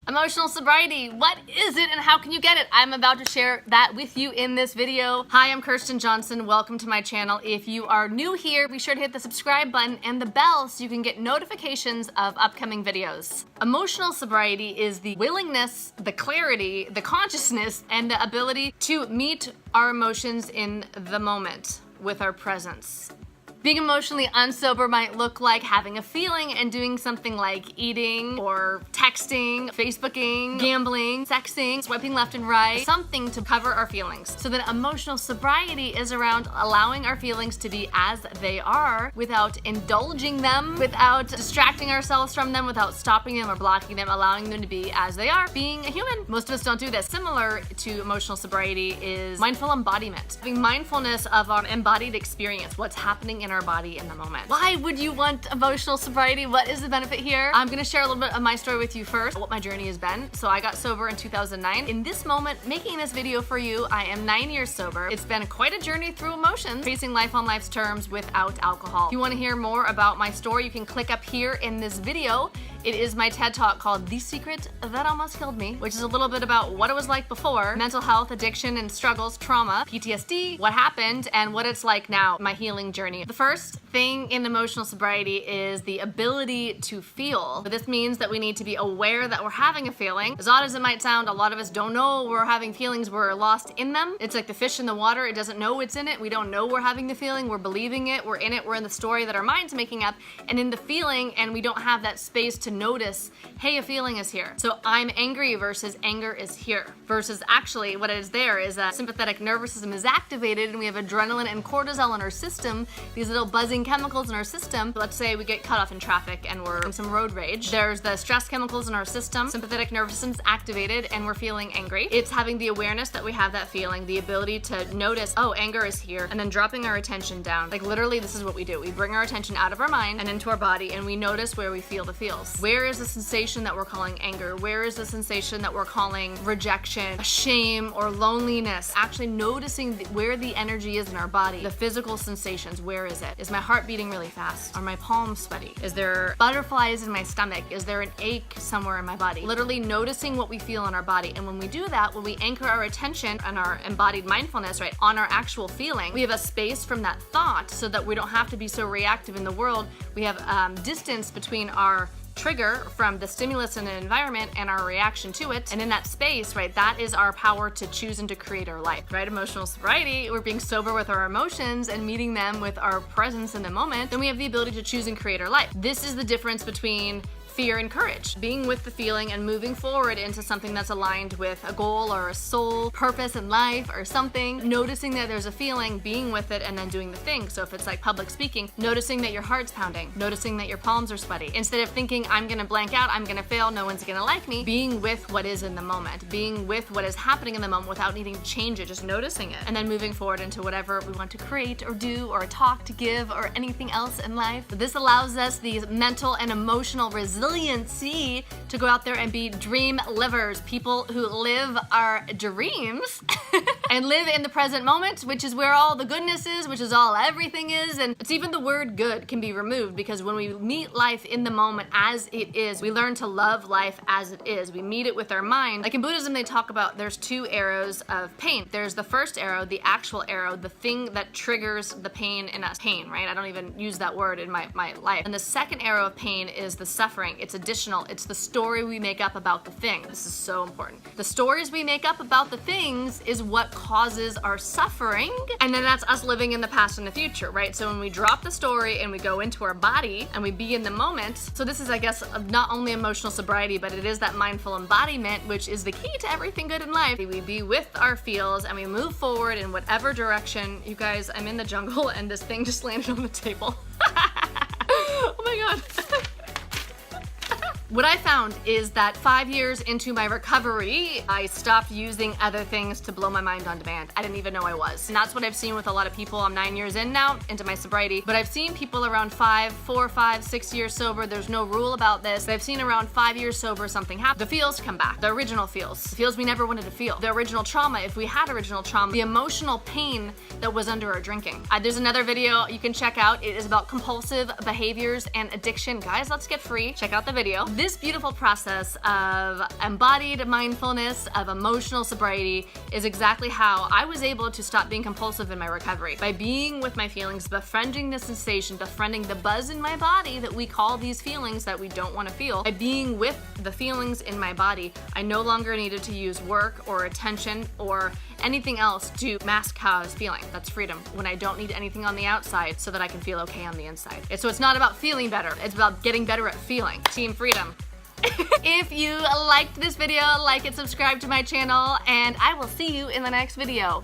Emotional sobriety, what is it and how can you get it? I'm about to share that with you in this video. Hi, I'm Kirsten Johnson. Welcome to my channel. If you are new here, be sure to hit the subscribe button and the bell so you can get notifications of upcoming videos. Emotional sobriety is the willingness, the clarity, the consciousness, and the ability to meet our emotions in the moment with our presence. Being emotionally unsober might look like having a feeling and doing something like eating or texting, Facebooking, gambling, sexing, swiping left and right, something to cover our feelings. So then emotional sobriety is around allowing our feelings to be as they are without indulging them, without distracting ourselves from them, without stopping them or blocking them, allowing them to be as they are, being a human. Most of us don't do this. Similar to emotional sobriety is mindful embodiment. Having mindfulness of our embodied experience, what's happening in our body in the moment. Why would you want emotional sobriety? What is the benefit here? I'm gonna share a little bit of my story with you first, what my journey has been. So I got sober in 2009. In this moment, making this video for you, I am 9 years sober. It's been quite a journey through emotions, facing life on life's terms without alcohol. If you wanna hear more about my story, you can click up here in this video. It is my TED Talk called The Secret That Almost Killed Me, which is a little bit about what it was like before, mental health, addiction and struggles, trauma, PTSD, what happened, and what it's like now, my healing journey. The first thing in emotional sobriety is the ability to feel. This means that we need to be aware that we're having a feeling. As odd as it might sound, a lot of us don't know we're having feelings, we're lost in them. It's like the fish in the water, it doesn't know it's in it. We don't know we're having the feeling, we're believing it, we're in it, we're in the story that our mind's making up, and in the feeling, and we don't have that space to notice, hey, a feeling is here. So I'm angry versus anger is here. Versus actually what is there is that sympathetic nervous system is activated and we have adrenaline and cortisol in our system, these little buzzing chemicals in our system. Let's say we get cut off in traffic and we're in some road rage. There's the stress chemicals in our system, sympathetic nervous system is activated and we're feeling angry. It's having the awareness that we have that feeling, the ability to notice, oh, anger is here, and then dropping our attention down. Like literally this is what we do. We bring our attention out of our mind and into our body and we notice where we feel the feels. Where is the sensation that we're calling anger? Where is the sensation that we're calling rejection, shame, or loneliness? Actually noticing where the energy is in our body, the physical sensations, where is it? Is my heart beating really fast? Are my palms sweaty? Is there butterflies in my stomach? Is there an ache somewhere in my body? Literally noticing what we feel in our body. And when we do that, when we anchor our attention and our embodied mindfulness, right, on our actual feeling, we have a space from that thought so that we don't have to be so reactive in the world. We have distance between our trigger from the stimulus in the environment and our reaction to it. And in that space, right, that is our power to choose and to create our life, right? Emotional sobriety, we're being sober with our emotions and meeting them with our presence in the moment. Then we have the ability to choose and create our life. This is the difference between fear and courage. Being with the feeling and moving forward into something that's aligned with a goal or a soul, purpose in life or something. Noticing that there's a feeling, being with it, and then doing the thing. So if it's like public speaking, noticing that your heart's pounding, noticing that your palms are sweaty. Instead of thinking, I'm gonna blank out, I'm gonna fail, no one's gonna like me, being with what is in the moment, being with what is happening in the moment without needing to change it, just noticing it, and then moving forward into whatever we want to create or do or talk to give or anything else in life. But this allows us these mental and emotional resiliency to go out there and be dream livers, people who live our dreams and live in the present moment, which is where all the goodness is, which is all everything is. And it's even the word good can be removed because when we meet life in the moment as it is, we learn to love life as it is. We meet it with our mind. Like in Buddhism, they talk about there's two arrows of pain. There's the first arrow, the actual arrow, the thing that triggers the pain in us. Pain, right? I don't even use that word in my life. And the second arrow of pain is the suffering. It's additional. It's the story we make up about the thing. This is so important. The stories we make up about the things is what causes our suffering, and then that's us living in the past and the future, right? So when we drop the story and we go into our body and we be in the moment, so this is, I guess, not only emotional sobriety, but it is that mindful embodiment, which is the key to everything good in life. We be with our feels and we move forward in whatever direction. You guys, I'm in the jungle and this thing just landed on the table. Oh my God. What I found is that 5 years into my recovery, I stopped using other things to blow my mind on demand. I didn't even know I was. And that's what I've seen with a lot of people. I'm 9 years in now into my sobriety, but I've seen people around 4, 5, 6 years sober. There's no rule about this, but I've seen around 5 years sober something happen. The feels come back, the original feels, the feels we never wanted to feel, the original trauma, if we had original trauma, the emotional pain that was under our drinking. There's another video you can check out. It is about compulsive behaviors and addiction. Guys, let's get free. Check out the video. This beautiful process of embodied mindfulness, of emotional sobriety, is exactly how I was able to stop being compulsive in my recovery. By being with my feelings, befriending the sensation, befriending the buzz in my body that we call these feelings that we don't want to feel. By being with the feelings in my body, I no longer needed to use work or attention or anything else to mask how I was feeling. That's freedom, when I don't need anything on the outside so that I can feel okay on the inside. So it's not about feeling better, it's about getting better at feeling. Team freedom. If you liked this video, like it, subscribe to my channel, and I will see you in the next video.